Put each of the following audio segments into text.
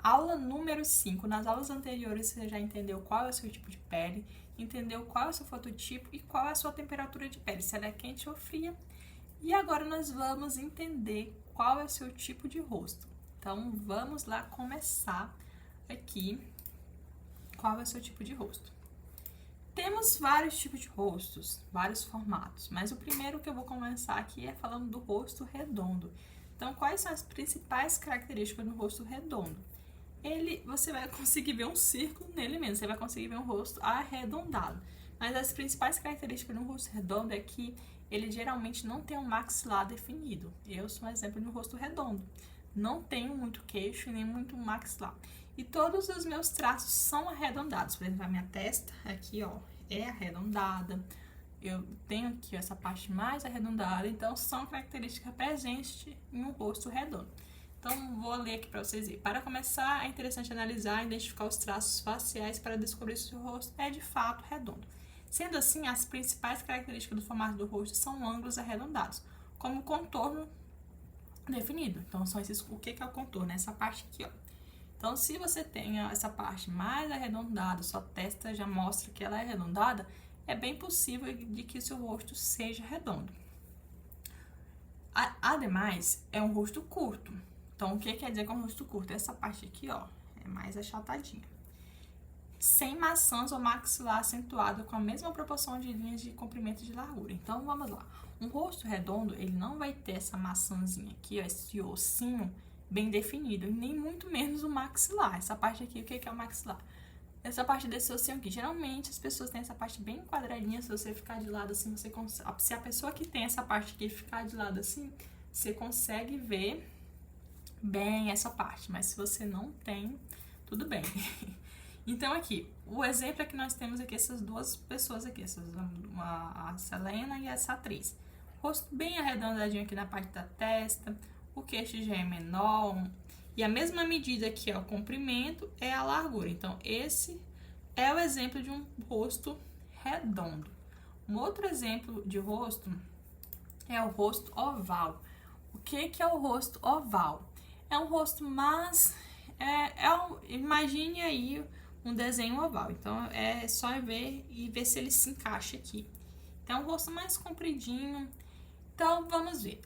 Aula número 5. Nas aulas anteriores você já entendeu qual é o seu tipo de pele, entendeu qual é o seu fototipo e qual é a sua temperatura de pele, se ela é quente ou fria. E agora nós vamos entender qual é o seu tipo de rosto. Então, vamos lá começar aqui. Qual é o seu tipo de rosto? Temos vários tipos de rostos, vários formatos, mas o primeiro que eu vou começar aqui é falando do rosto redondo. Então, quais são as principais características do rosto redondo? Você vai conseguir ver um círculo nele mesmo, você vai conseguir ver um rosto arredondado. Mas as principais características do rosto redondo é que ele geralmente não tem um maxilar definido. Eu sou um exemplo de um rosto redondo. Não tenho muito queixo e nem muito maxilar. E todos os meus traços são arredondados. Por exemplo, a minha testa aqui, ó, é arredondada. Eu tenho aqui essa parte mais arredondada. Então, são características presentes em um rosto redondo. Então, vou ler aqui para vocês verem. Para começar, é interessante analisar e identificar os traços faciais para descobrir se o rosto é de fato redondo. Sendo assim, as principais características do formato do rosto são ângulos arredondados, como contorno definido. Então, são esses, o que é o contorno? Essa parte aqui, ó. Então, se você tem essa parte mais arredondada, sua testa já mostra que ela é arredondada, é bem possível de que seu rosto seja redondo. Ademais, é um rosto curto. Então, o que quer dizer que é um rosto curto? Essa parte aqui, ó, é mais achatadinha. Sem maçãs ou maxilar acentuado com a mesma proporção de linhas de comprimento e de largura. Então, vamos lá. Um rosto redondo, ele não vai ter essa maçãzinha aqui, ó, esse ossinho bem definido, nem muito menos o maxilar. Essa parte aqui, o que é o maxilar? Essa parte desse ossinho aqui. Geralmente, as pessoas têm essa parte bem quadradinha. Se você ficar de lado assim, você consegue... Se a pessoa que tem essa parte aqui ficar de lado assim, você consegue ver bem essa parte. Mas se você não tem, tudo bem. Então, aqui, o exemplo é que nós temos aqui essas duas pessoas aqui, a Selena e essa atriz. Rosto bem arredondadinho aqui na parte da testa, o queixo já é menor, e a mesma medida que é o comprimento é a largura. Então, esse é o exemplo de um rosto redondo. Um outro exemplo de rosto é o rosto oval. O que é o rosto oval? É um rosto mais... imagine aí um desenho oval. Então, é só ver e ver se ele se encaixa aqui. Então, é um rosto mais compridinho. Então, vamos ver.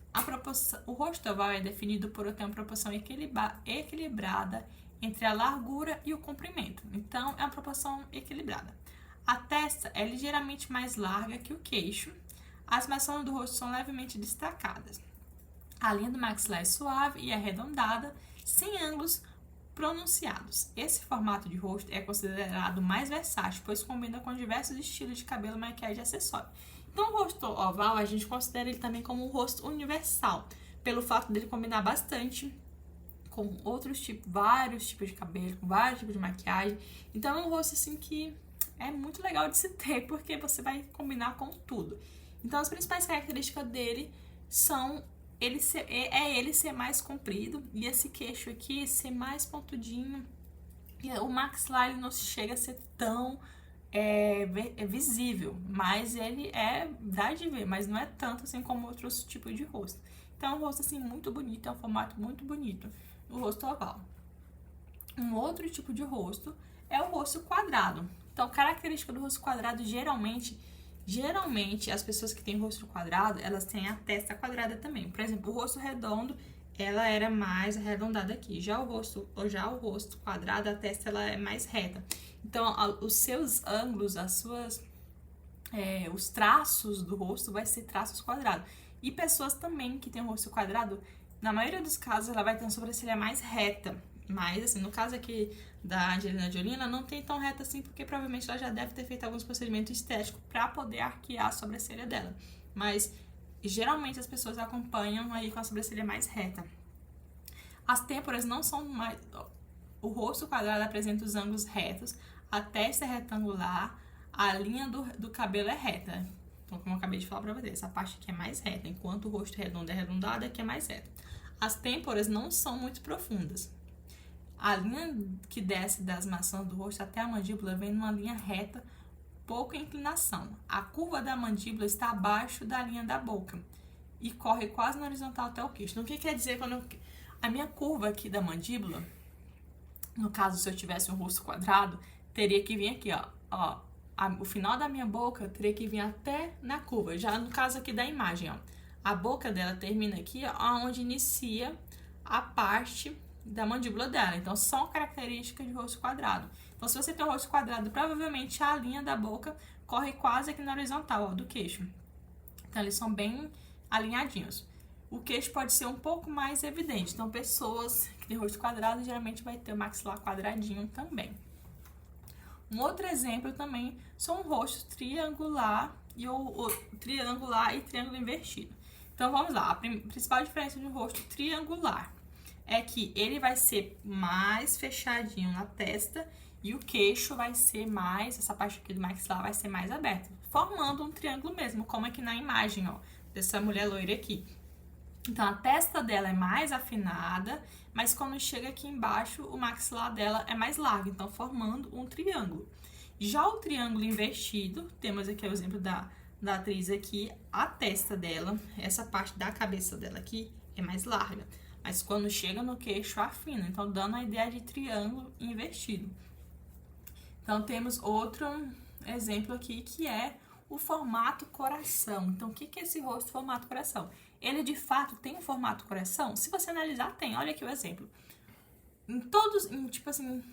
O rosto oval é definido por ter uma proporção equilibrada entre a largura e o comprimento. Então, é uma proporção equilibrada. A testa é ligeiramente mais larga que o queixo. As maçãs do rosto são levemente destacadas. A linha do maxilar é suave e arredondada, sem ângulos pronunciados. Esse formato de rosto é considerado mais versátil, pois combina com diversos estilos de cabelo, maquiagem e acessório. Então, o rosto oval, a gente considera ele também como um rosto universal, pelo fato dele combinar bastante com outros tipos, vários tipos de cabelo, com vários tipos de maquiagem. Então, é um rosto, assim, que é muito legal de se ter, porque você vai combinar com tudo. Então, as principais características dele são ele ser mais comprido e esse queixo aqui ser mais pontudinho. E o maxilar ele não chega a ser tão visível, mas ele dá de ver, mas não é tanto assim como outros tipos de rosto. Então é um rosto assim muito bonito, é um formato muito bonito, o rosto oval. Um outro tipo de rosto é o rosto quadrado. Então, característica do rosto quadrado, geralmente as pessoas que têm rosto quadrado, elas têm a testa quadrada também. Por exemplo, o rosto redondo, ela era mais arredondada aqui. Já o rosto quadrado, a testa ela é mais reta. Então, os seus ângulos, os traços do rosto vai ser traços quadrados. E pessoas também que têm o rosto quadrado, na maioria dos casos, ela vai ter uma sobrancelha mais reta. Mas, assim, no caso aqui da Angelina Jolie, ela não tem tão reta assim, porque provavelmente ela já deve ter feito alguns procedimentos estéticos para poder arquear a sobrancelha dela. Mas, geralmente, as pessoas acompanham aí com a sobrancelha mais reta. As têmporas não são mais... O rosto quadrado apresenta os ângulos retos, a testa é retangular, a linha do cabelo é reta. Então, como eu acabei de falar pra vocês, essa parte aqui é mais reta, enquanto o rosto redondo é arredondado, aqui é mais reta. As têmporas não são muito profundas. A linha que desce das maçãs do rosto até a mandíbula vem numa linha reta, pouca inclinação. A curva da mandíbula está abaixo da linha da boca e corre quase na horizontal até o queixo. Então, o que quer dizer quando a minha curva aqui da mandíbula No caso, se eu tivesse um rosto quadrado, teria que vir aqui, ó. O final da minha boca teria que vir até na curva. Já no caso aqui da imagem, ó. A boca dela termina aqui, ó, onde inicia a parte da mandíbula dela. Então, são características de rosto quadrado. Então, se você tem um rosto quadrado, provavelmente a linha da boca corre quase aqui na horizontal, ó, do queixo. Então, eles são bem alinhadinhos. O queixo pode ser um pouco mais evidente. Então, pessoas que têm rosto quadrado, geralmente vai ter o maxilar quadradinho também. Um outro exemplo também são o rosto triangular e o triangular e triângulo invertido. Então, vamos lá. A principal diferença de um rosto triangular é que ele vai ser mais fechadinho na testa e o queixo vai ser mais, essa parte aqui do maxilar vai ser mais aberta, formando um triângulo mesmo, como aqui na imagem, ó, dessa mulher loira aqui. Então, a testa dela é mais afinada, mas quando chega aqui embaixo, o maxilar dela é mais largo, então formando um triângulo. Já o triângulo invertido, temos aqui o exemplo da atriz aqui, a testa dela, essa parte da cabeça dela aqui é mais larga, mas quando chega no queixo, afina, então dando a ideia de triângulo invertido. Então, temos outro exemplo aqui que é o formato coração. Então, o que é esse rosto formato coração? Ele, de fato, tem um formato coração? Se você analisar, tem. Olha aqui o exemplo. Tipo assim,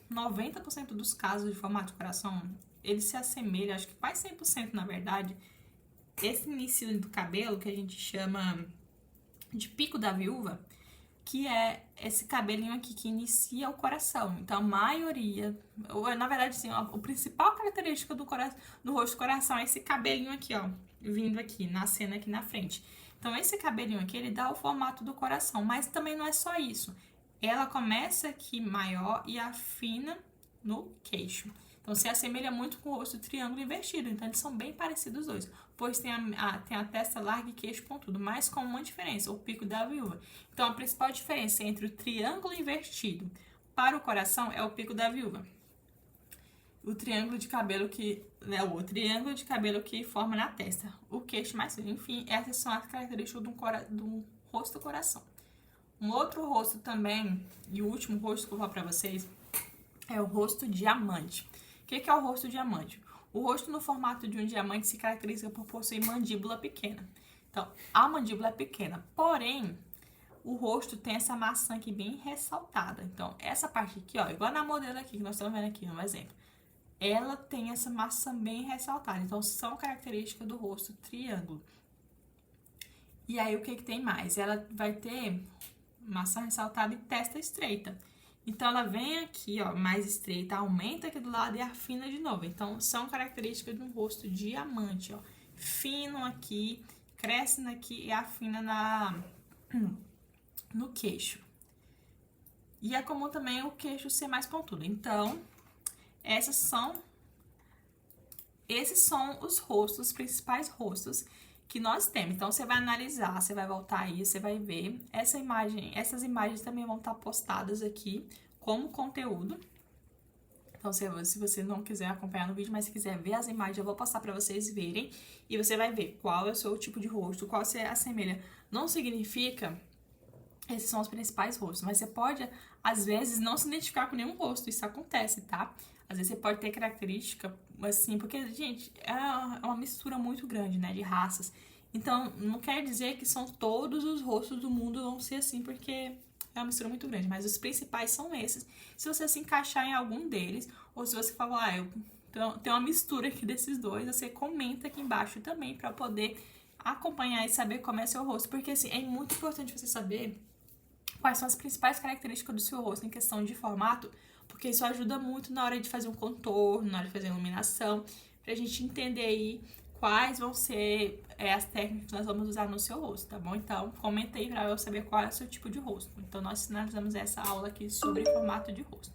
90% dos casos de formato coração, ele se assemelha, acho que quase 100% na verdade, esse início do cabelo, que a gente chama de pico da viúva, que é esse cabelinho aqui que inicia o coração. Então, a maioria, na verdade, sim, a principal característica do rosto coração é esse cabelinho aqui, ó, vindo aqui, nascendo aqui na frente. Então, esse cabelinho aqui, ele dá o formato do coração, mas também não é só isso. Ela começa aqui maior e afina no queixo. Então, se assemelha muito com o rosto triângulo invertido. Então, eles são bem parecidos os dois. Pois tem a testa larga e queixo pontudo, mas com uma diferença, o pico da viúva. Então, a principal diferença entre o triângulo invertido para o coração é o pico da viúva. O triângulo de cabelo que forma na testa. O queixo mais fino. Enfim, essas são as características de um rosto coração. Um outro rosto também, e o último rosto que eu vou falar para vocês, é o rosto diamante. O que é o rosto diamante? O rosto no formato de um diamante se caracteriza por possuir mandíbula pequena. Então, a mandíbula é pequena, porém, o rosto tem essa maçã aqui bem ressaltada. Então, essa parte aqui, ó, igual na modelo aqui, que nós estamos vendo aqui no exemplo, ela tem essa maçã bem ressaltada. Então, são características do rosto triângulo. E aí, o que tem mais? Ela vai ter maçã ressaltada e testa estreita. Então, ela vem aqui, ó, mais estreita, aumenta aqui do lado e afina de novo. Então, são características de um rosto diamante, ó. Fino aqui, cresce aqui e afina no queixo. E é comum também o queixo ser mais pontudo. Então, esses são os rostos, os principais rostos que nós temos. Então, você vai analisar, você vai voltar aí, você vai ver essas imagens também vão estar postadas aqui como conteúdo. Então, se você não quiser acompanhar no vídeo, mas se quiser ver as imagens, eu vou passar para vocês verem. E você vai ver qual é o seu tipo de rosto, qual se assemelha. Não significa esses são os principais rostos, mas você pode, às vezes, não se identificar com nenhum rosto. Isso acontece, tá? Às vezes você pode ter característica, assim, porque, gente, é uma mistura muito grande, né, de raças. Então, não quer dizer que são todos os rostos do mundo vão ser assim, porque é uma mistura muito grande. Mas os principais são esses. Se você se encaixar em algum deles, ou se você falar, eu tenho uma mistura aqui desses dois, você comenta aqui embaixo também para poder acompanhar e saber como é seu rosto. Porque, assim, é muito importante você saber quais são as principais características do seu rosto em questão de formato, porque isso ajuda muito na hora de fazer um contorno, na hora de fazer a iluminação, pra gente entender aí quais vão ser as técnicas que nós vamos usar no seu rosto, tá bom? Então, comenta aí pra eu saber qual é o seu tipo de rosto. Então, nós finalizamos essa aula aqui sobre formato de rosto.